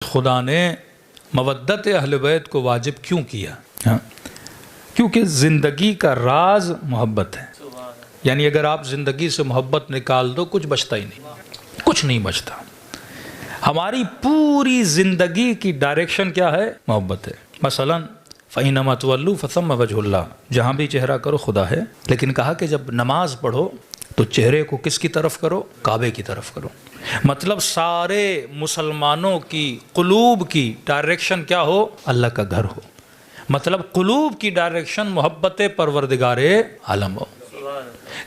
خدا نے مودت اہل بیت کو واجب کیوں کیا؟ کیونکہ زندگی کا راز محبت ہے. یعنی اگر آپ زندگی سے محبت نکال دو کچھ بچتا ہی نہیں، کچھ نہیں بچتا. ہماری پوری زندگی کی ڈائریکشن کیا ہے؟ محبت ہے. مثلا فَإِنَّمَا تُوَلُّوا فَثَمَّ وَجْهُ اللَّهِ، جہاں بھی چہرہ کرو خدا ہے. لیکن کہا کہ جب نماز پڑھو تو چہرے کو کس کی طرف کرو؟ کعبے کی طرف کرو. مطلب سارے مسلمانوں کی قلوب کی ڈائریکشن کیا ہو؟ اللہ کا گھر ہو. مطلب قلوب کی ڈائریکشن محبت پروردگار عالم ہو.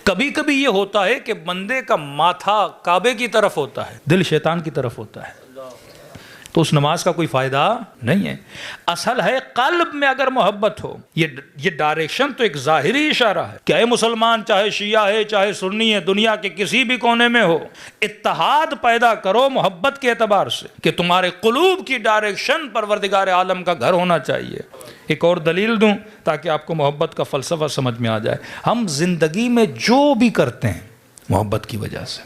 کبھی کبھی یہ ہوتا ہے کہ بندے کا ماتھا کعبے کی طرف ہوتا ہے، دل شیطان کی طرف ہوتا ہے، تو اس نماز کا کوئی فائدہ نہیں ہے. اصل ہے قلب میں اگر محبت ہو. یہ ڈائریکشن تو ایک ظاہری اشارہ ہے کہ اے مسلمان، چاہے شیعہ ہے چاہے سنی ہے، دنیا کے کسی بھی کونے میں ہو، اتحاد پیدا کرو محبت کے اعتبار سے کہ تمہارے قلوب کی ڈائریکشن پروردگار عالم کا گھر ہونا چاہیے. ایک اور دلیل دوں تاکہ آپ کو محبت کا فلسفہ سمجھ میں آ جائے. ہم زندگی میں جو بھی کرتے ہیں محبت کی وجہ سے.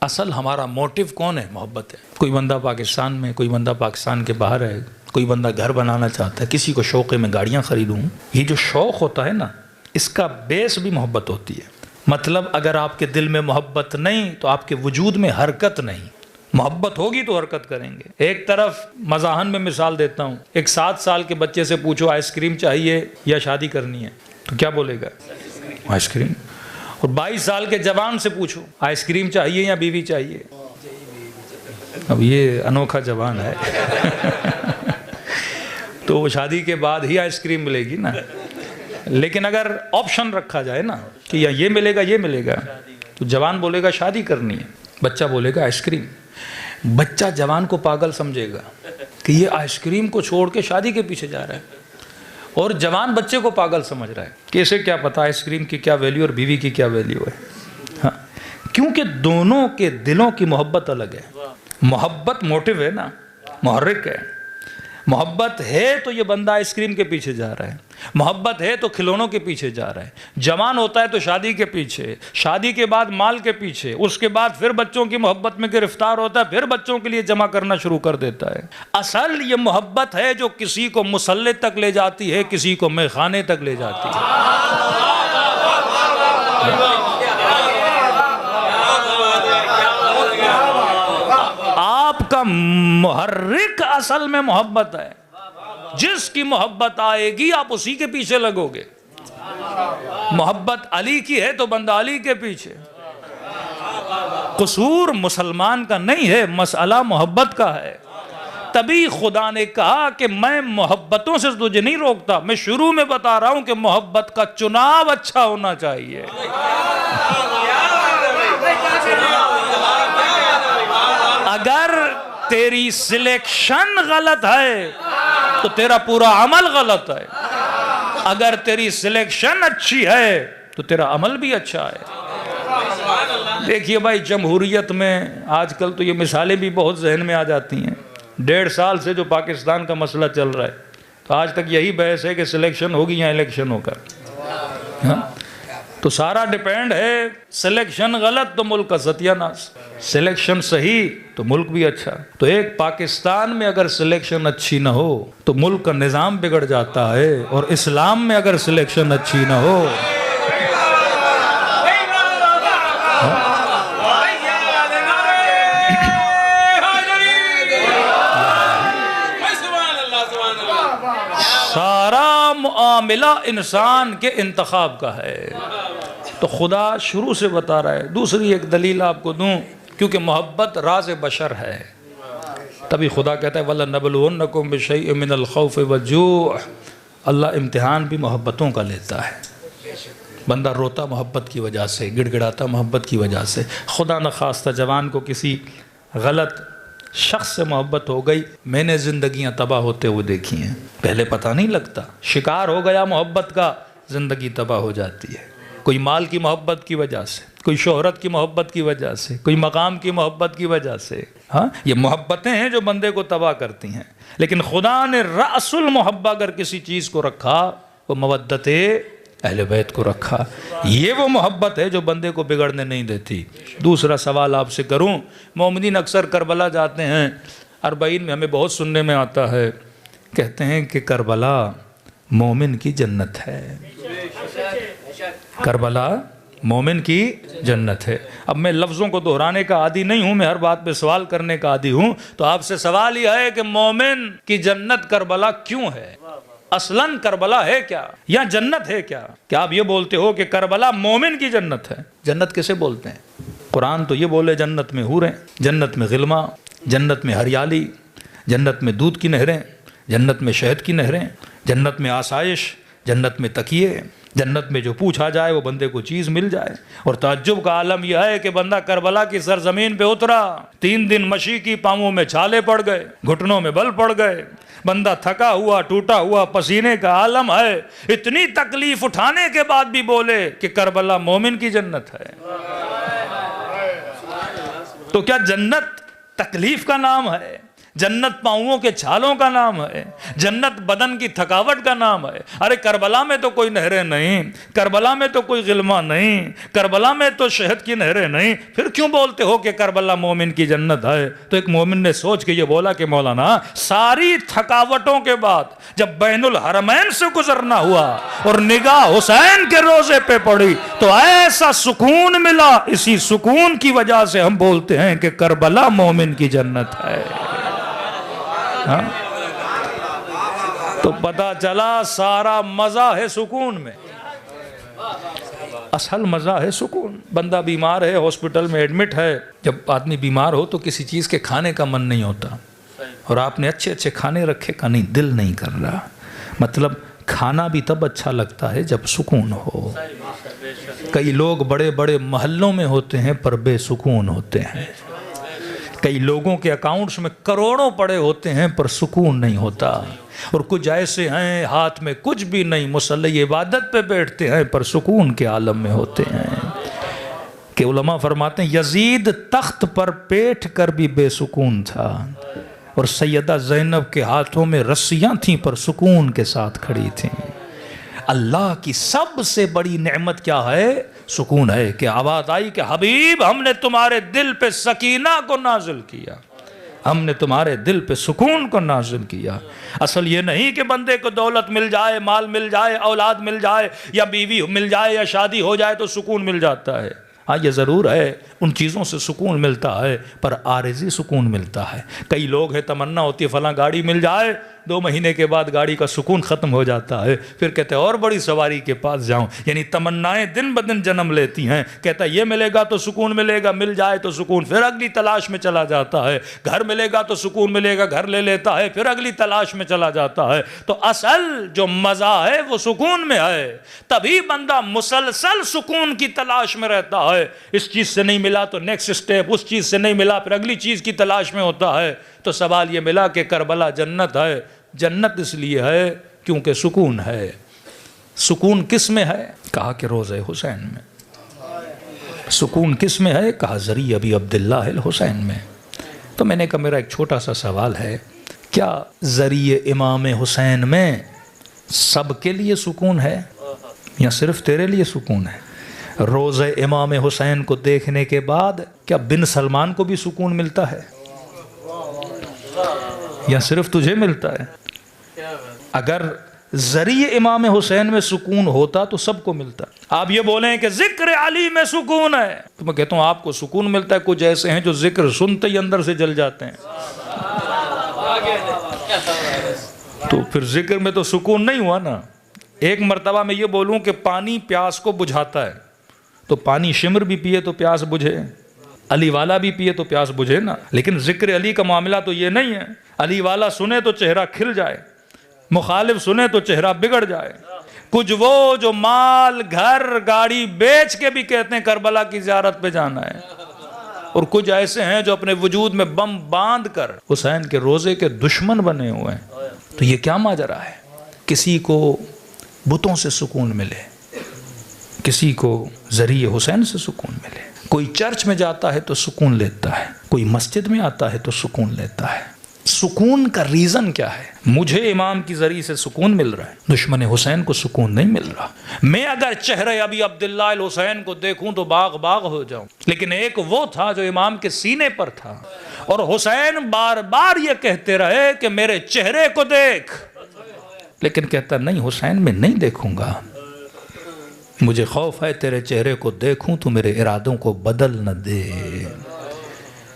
اصل ہمارا موٹیو کون ہے؟ محبت ہے. کوئی بندہ پاکستان میں، کوئی بندہ پاکستان کے باہر ہے، کوئی بندہ گھر بنانا چاہتا ہے، کسی کو شوق ہے میں گاڑیاں خریدوں. یہ جو شوق ہوتا ہے نا، اس کا بیس بھی محبت ہوتی ہے. مطلب اگر آپ کے دل میں محبت نہیں تو آپ کے وجود میں حرکت نہیں. محبت ہوگی تو حرکت کریں گے. ایک طرف مزاحن میں مثال دیتا ہوں، ایک 7 سال کے بچے سے پوچھو آئس کریم چاہیے یا شادی کرنی ہے، تو کیا بولے گا؟ Ice cream. اور 22 سال کے جوان سے پوچھو آئس کریم چاہیے یا بیوی چاہیے. اب یہ انوکھا جوان ہے تو شادی کے بعد ہی آئس کریم ملے گی نا. لیکن اگر آپشن رکھا جائے نا کہ یا یہ ملے گا یہ ملے گا، تو جوان بولے گا شادی کرنی ہے، بچہ بولے گا آئس کریم. بچہ جوان کو پاگل سمجھے گا کہ یہ آئس کریم کو چھوڑ کے شادی کے پیچھے جا رہا ہے، اور جوان بچے کو پاگل سمجھ رہا ہے کہ اسے کیا پتا آئس کریم کی کیا ویلیو اور بیوی کی کیا ویلیو ہے. ہاں، کیونکہ دونوں کے دلوں کی محبت الگ ہے. محبت موٹیو ہے نا، محرک ہے. محبت ہے تو یہ بندہ آئس کریم کے پیچھے جا رہا ہے، محبت ہے تو کھلونوں کے پیچھے جا رہا ہے. جوان ہوتا ہے تو شادی کے پیچھے، شادی کے بعد مال کے پیچھے، اس کے بعد پھر بچوں کی محبت میں گرفتار ہوتا ہے، پھر بچوں کے لیے جمع کرنا شروع کر دیتا ہے. اصل یہ محبت ہے جو کسی کو مصلی تک لے جاتی ہے، کسی کو میخانے تک لے جاتی ہے. آپ کا محرک اصل میں محبت ہے. جس کی محبت آئے گی آپ اسی کے پیچھے لگو گے. محبت علی کی ہے تو بندہ علی کے پیچھے. قصور مسلمان کا نہیں ہے، مسئلہ محبت کا ہے. تبھی خدا نے کہا کہ میں محبتوں سے تجھے نہیں روکتا، میں شروع میں بتا رہا ہوں کہ محبت کا چناؤ اچھا ہونا چاہیے. اگر تیری سلیکشن غلط ہے تو تیرا پورا عمل غلط ہے. اگر تیری سلیکشن اچھی ہے تو تیرا عمل بھی اچھا ہے. دیکھیے بھائی، جمہوریت میں آج کل تو یہ مثالیں بھی بہت ذہن میں آ جاتی ہیں. 1.5 سال سے جو پاکستان کا مسئلہ چل رہا ہے، تو آج تک یہی بحث ہے کہ سلیکشن ہوگی یا الیکشن ہوگا. تو سارا ڈیپینڈ ہے. سلیکشن غلط تو ملک کا ستیہ ناش، سلیکشن صحیح تو ملک بھی اچھا. تو ایک پاکستان میں اگر سلیکشن اچھی نہ ہو تو ملک کا نظام بگڑ جاتا ہے، اور اسلام میں اگر سلیکشن اچھی نہ ہو سارا معاملہ انسان کے انتخاب کا ہے. تو خدا شروع سے بتا رہا ہے. دوسری ایک دلیل آپ کو دوں، کیونکہ محبت راز بشر ہے، تبھی خدا کہتا ہے وَلَنَبْلُوَنَّكُمْ بِشَيْءٍ مِّنَ الْخَوْفِ وَالْجُوعِ. اللہ امتحان بھی محبتوں کا لیتا ہے. بندہ روتا محبت کی وجہ سے، گڑ گڑاتا محبت کی وجہ سے. خدا نخواستہ جوان کو کسی غلط شخص سے محبت ہو گئی. میں نے زندگیاں تباہ ہوتے ہوئے دیکھی ہیں. پہلے پتہ نہیں لگتا، شکار ہو گیا محبت کا، زندگی تباہ ہو جاتی ہے. کوئی مال کی محبت کی وجہ سے، کوئی شہرت کی محبت کی وجہ سے، کوئی مقام کی محبت کی وجہ سے. ہاں، یہ محبتیں ہیں جو بندے کو تباہ کرتی ہیں. لیکن خدا نے رأس المحبہ اگر کسی چیز کو رکھا، وہ مودت اہل بیت کو رکھا. یہ وہ محبت ہے جو بندے کو بگڑنے نہیں دیتی. دوسرا سوال آپ سے کروں، مومنین اکثر کربلا جاتے ہیں، 40 میں ہمیں بہت سننے میں آتا ہے، کہتے ہیں کہ کربلا مومن کی جنت ہے، کربلا مومن کی جنت ہے۔ اب میں لفظوں کو دہرانے کا عادی نہیں ہوں، میں ہر بات پہ سوال کرنے کا عادی ہوں، تو آپ سے سوال یہ ہے کہ مومن کی جنت کربلا کیوں ہے؟ اصلاً کربلا ہے کیا یا جنت ہے کیا؟ کیا آپ یہ بولتے ہو کہ کربلا مومن کی جنت ہے؟ جنت کسے بولتے ہیں؟ قرآن تو یہ بولے جنت میں حوریں، جنت میں غلما، جنت میں ہریالی، جنت میں دودھ کی نہریں، جنت میں شہد کی نہریں، جنت میں آسائش، جنت میں تکیے، جنت میں جو پوچھا جائے وہ بندے کو چیز مل جائے۔ اور تعجب کا عالم یہ ہے کہ بندہ کربلا کی سرزمین پہ اترا، 3 دن مشی کی، پاؤں میں چھالے پڑ گئے، گھٹنوں میں بل پڑ گئے، بندہ تھکا ہوا ٹوٹا ہوا پسینے کا عالم ہے، اتنی تکلیف اٹھانے کے بعد بھی بولے کہ کربلا مومن کی جنت ہے۔ تو کیا جنت تکلیف کا نام ہے؟ جنت پاؤں کے چھالوں کا نام ہے؟ جنت بدن کی تھکاوٹ کا نام ہے؟ ارے کربلا میں تو کوئی نہریں نہیں، کربلا میں تو کوئی غلما نہیں، کربلا میں تو شہد کی نہریں نہیں، پھر کیوں بولتے ہو کہ کربلا مومن کی جنت ہے؟ تو ایک مومن نے سوچ کے یہ بولا کہ مولانا، ساری تھکاوٹوں کے بعد جب بین الحرمین سے گزرنا ہوا اور نگاہ حسین کے روزے پہ پڑی تو ایسا سکون ملا، اسی سکون کی وجہ سے ہم بولتے ہیں کہ کربلا مومن کی جنت ہے۔ تو پتہ چلا سارا مزہ ہے سکون میں، اصل مزہ ہے سکون۔ بندہ بیمار ہے، ہاسپٹل میں ایڈمٹ ہے، جب آدمی بیمار ہو تو کسی چیز کے کھانے کا من نہیں ہوتا، اور آپ نے اچھے اچھے کھانے رکھے کا نہیں، دل نہیں کر رہا۔ مطلب کھانا بھی تب اچھا لگتا ہے جب سکون ہو۔ کئی لوگ بڑے بڑے محلوں میں ہوتے ہیں پر بے سکون ہوتے ہیں، کئی لوگوں کے اکاؤنٹس میں کروڑوں پڑے ہوتے ہیں پر سکون نہیں ہوتا، اور کچھ ایسے ہیں ہاتھ میں کچھ بھی نہیں، مصلی عبادت پہ بیٹھتے ہیں پر سکون کے عالم میں ہوتے ہیں۔ کہ علماء فرماتے ہیں یزید تخت پر بیٹھ کر بھی بے سکون تھا، اور سیدہ زینب کے ہاتھوں میں رسیاں تھیں پر سکون کے ساتھ کھڑی تھیں۔ اللہ کی سب سے بڑی نعمت کیا ہے؟ سکون ہے۔ کہ آواز آئی کہ حبیب ہم نے تمہارے دل پہ سکینہ کو نازل کیا، ہم نے تمہارے دل پہ سکون کو نازل کیا۔ اصل یہ نہیں کہ بندے کو دولت مل جائے، مال مل جائے، اولاد مل جائے، یا بیوی مل جائے، یا شادی ہو جائے تو سکون مل جاتا ہے۔ ہاں یہ ضرور ہے، ان چیزوں سے سکون ملتا ہے، پر عارضی سکون ملتا ہے۔ کئی لوگ ہیں تمنا ہوتی ہے فلاں گاڑی مل جائے، 2 مہینے کے بعد گاڑی کا سکون ختم ہو جاتا ہے، پھر کہتے ہیں اور بڑی سواری کے پاس جاؤں۔ یعنی تمنائیں دن بدن جنم لیتی ہیں، کہتا ہے یہ ملے گا تو سکون ملے گا، مل جائے تو سکون، پھر اگلی تلاش میں چلا جاتا ہے۔ گھر ملے گا تو سکون ملے گا، گھر لے لیتا ہے، پھر اگلی تلاش میں چلا جاتا ہے۔ تو اصل جو مزہ ہے وہ سکون میں ہے، تبھی بندہ مسلسل سکون کی تلاش میں رہتا ہے۔ اس چیز سے نہیں ملا تو نیکسٹ سٹیپ، اس چیز سے نہیں ملا پھر اگلی چیز کی تلاش میں ہوتا ہے۔ تو سوال یہ ملا کہ کربلا جنت ہے۔ جنت اس لیے ہے کیونکہ سکون ہے۔ سکون کس میں ہے؟ کہا کہ روضہ حسین میں۔ سکون کس میں ہے؟ کہا ذریعہ ابی عبداللہ الحسین میں۔ تو میں نے کہا میرا ایک چھوٹا سا سوال ہے، کیا ذریعہ امام حسین میں سب کے لیے سکون ہے یا صرف تیرے لیے سکون ہے؟ روضہ امام حسین کو دیکھنے کے بعد کیا بن سلمان کو بھی سکون ملتا ہے یا صرف تجھے ملتا ہے؟ اگر ذریعہ امام حسین میں سکون ہوتا تو سب کو ملتا۔ آپ یہ بولیں کہ ذکر علی میں سکون ہے، تو میں کہتا ہوں آپ کو سکون ملتا ہے، کچھ ایسے ہیں جو ذکر سنتے ہی اندر سے جل جاتے ہیں۔ تو پھر ذکر میں تو سکون نہیں ہوا نا۔ ایک مرتبہ میں یہ بولوں کہ پانی پیاس کو بجھاتا ہے، تو پانی شمر بھی پیے تو پیاس بجھے، علی والا بھی پیے تو پیاس بجھے نا۔ لیکن ذکر علی کا معاملہ تو یہ نہیں ہے، علی والا سنے تو چہرہ کھل جائے، مخالف سنے تو چہرہ بگڑ جائے۔ کچھ وہ جو مال گھر گاڑی بیچ کے بھی کہتے ہیں کربلا کی زیارت پہ جانا ہے، اور کچھ ایسے ہیں جو اپنے وجود میں بم باندھ کر حسین کے روزے کے دشمن بنے ہوئے ہیں۔ تو یہ کیا ماجرا ہے؟ کسی کو بتوں سے سکون ملے، کسی کو ذریعہ حسین سے سکون ملے۔ کوئی چرچ میں جاتا ہے تو سکون لیتا ہے، کوئی مسجد میں آتا ہے تو سکون لیتا ہے۔ سکون کا ریزن کیا ہے؟ مجھے امام کی ذریعے سے سکون مل رہا ہے، دشمن حسین کو سکون نہیں مل رہا۔ میں اگر چہرے ابی عبداللہ الحسین کو دیکھوں تو باغ باغ ہو جاؤں، لیکن ایک وہ تھا جو امام کے سینے پر تھا، اور حسین بار بار یہ کہتے رہے کہ میرے چہرے کو دیکھ، لیکن کہتا نہیں حسین میں نہیں دیکھوں گا، مجھے خوف ہے تیرے چہرے کو دیکھوں تو میرے ارادوں کو بدل نہ دے۔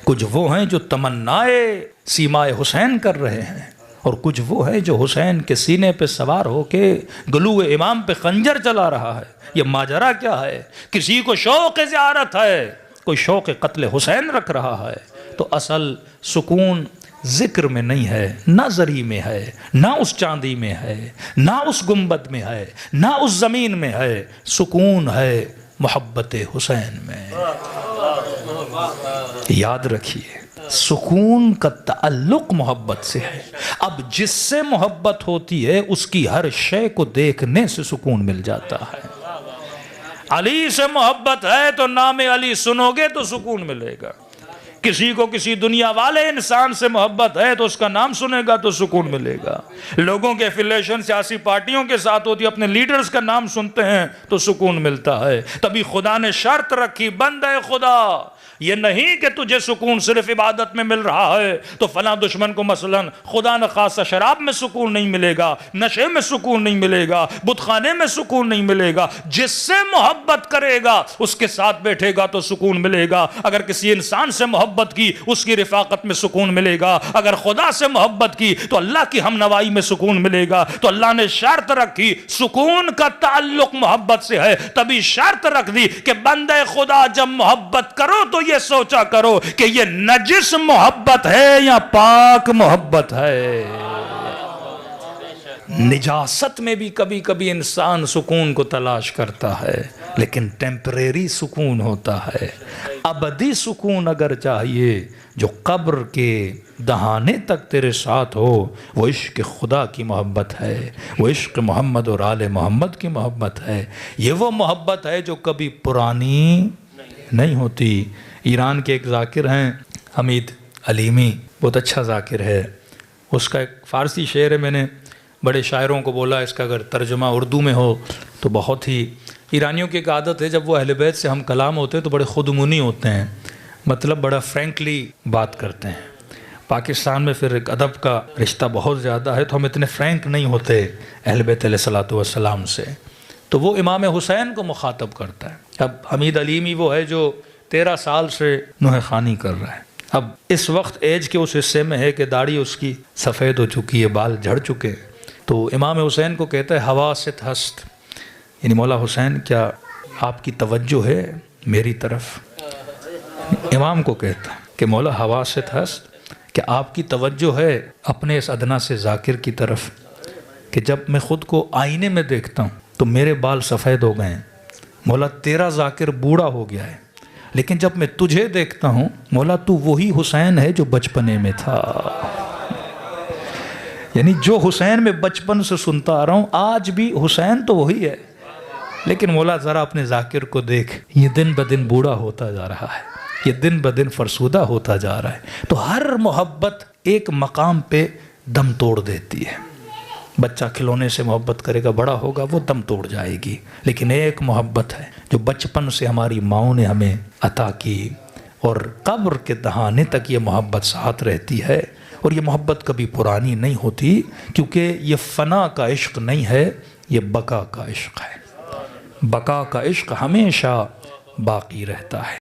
کچھ وہ ہیں جو تمنائے سیمائے حسین کر رہے ہیں، اور کچھ وہ ہے جو حسین کے سینے پہ سوار ہو کے گلو امام پہ خنجر چلا رہا ہے۔ یہ ماجرا کیا ہے؟ کسی کو شوق زیارت ہے، کوئی شوق قتل حسین رکھ رہا ہے، تو اصل سکون ذکر میں نہیں ہے، نہ زری میں ہے، نہ اس چاندی میں ہے، نہ اس گنبد میں ہے، نہ اس زمین میں ہے، سکون ہے محبت حسین میں۔ یاد رکھیے سکون کا تعلق محبت سے ہے۔ اب جس سے محبت ہوتی ہے اس کی ہر شے کو دیکھنے سے سکون مل جاتا ہے۔ علی سے محبت ہے تو نام علی سنو گے تو سکون ملے گا۔ کسی کو کسی دنیا والے انسان سے محبت ہے تو اس کا نام سنے گا تو سکون ملے گا۔ لوگوں کے افیلیشن سیاسی پارٹیوں کے ساتھ ہوتی، اپنے لیڈرز کا نام سنتے ہیں تو سکون ملتا ہے۔ تبھی خدا نے شرط رکھی، بندے خدا یہ نہیں کہ تجھے سکون صرف عبادت میں مل رہا ہے تو فلاں دشمن کو مثلا خدا نخواستہ شراب میں سکون نہیں ملے گا، نشے میں سکون نہیں ملے گا، بت خانے میں سکون نہیں ملے گا۔ جس سے محبت کرے گا اس کے ساتھ بیٹھے گا تو سکون ملے گا۔ اگر کسی انسان سے محبت کی اس کی رفاقت میں سکون ملے گا، اگر خدا سے محبت کی تو اللہ کی ہم نوائی میں سکون ملے گا۔ تو اللہ نے شرط رکھی، سکون کا تعلق محبت سے ہے، تبھی شرط رکھ دی کہ بندے خدا جب محبت کرو تو یہ سوچا کرو کہ یہ نجس محبت ہے یا پاک محبت ہے۔ نجاست میں بھی کبھی کبھی انسان سکون کو تلاش کرتا ہے، لیکن ٹیمپریری سکون ہوتا ہے۔ ابدی سکون اگر چاہیے جو قبر کے دہانے تک تیرے ساتھ ہو، وہ عشق خدا کی محبت ہے، وہ عشق محمد اور آل محمد کی محبت ہے۔ یہ وہ محبت ہے جو کبھی پرانی نہیں ہوتی۔ ایران کے ایک ذاکر ہیں حمید علیمی، بہت اچھا ذاکر ہے، اس کا ایک فارسی شعر ہے، میں نے بڑے شاعروں کو بولا اس کا اگر ترجمہ اردو میں ہو تو بہت ہی۔ ایرانیوں کی ایک عادت ہے جب وہ اہل بیت سے ہم کلام ہوتے ہیں تو بڑے خودمونی ہوتے ہیں، مطلب بڑا فرینکلی بات کرتے ہیں۔ پاکستان میں پھر ایک ادب کا رشتہ بہت زیادہ ہے تو ہم اتنے فرینک نہیں ہوتے اہل بیت علیہ الصلوۃ والسلام سے، تو وہ امام حسین کو مخاطب کرتا ہے۔ اب حمید علیمی وہ ہے جو 13 سال سے نوحہ خوانی کر رہا ہے، اب اس وقت ایج کے اس حصے میں ہے کہ داڑھی اس کی سفید ہو چکی ہے، بال جھڑ چکے ہیں، تو امام حسین کو کہتا ہے حواست ہست، یعنی مولا حسین کیا آپ کی توجہ ہے میری طرف؟ امام کو کہتا ہے کہ مولا حواست ہست، کہ آپ کی توجہ ہے اپنے اس ادنا سے ذاکر کی طرف، کہ جب میں خود کو آئینے میں دیکھتا ہوں تو میرے بال سفید ہو گئے ہیں، مولا تیرا ذاکر بوڑھا ہو گیا ہے، لیکن جب میں تجھے دیکھتا ہوں مولا تو وہی حسین ہے جو بچپنے میں تھا۔ یعنی جو حسین میں بچپن سے سنتا آ رہا ہوں آج بھی حسین تو وہی ہے، لیکن مولا ذرا اپنے ذاکر کو دیکھ، یہ دن بدن بوڑھا ہوتا جا رہا ہے، یہ دن بدن فرسودہ ہوتا جا رہا ہے۔ تو ہر محبت ایک مقام پہ دم توڑ دیتی ہے۔ بچہ کھلونے سے محبت کرے گا، بڑا ہوگا وہ دم توڑ جائے گی، لیکن ایک محبت ہے جو بچپن سے ہماری ماؤں نے ہمیں عطا کی اور قبر کے دہانے تک یہ محبت ساتھ رہتی ہے، اور یہ محبت کبھی پرانی نہیں ہوتی، کیونکہ یہ فنا کا عشق نہیں ہے، یہ بقا کا عشق ہے۔ بقا کا عشق ہمیشہ باقی رہتا ہے۔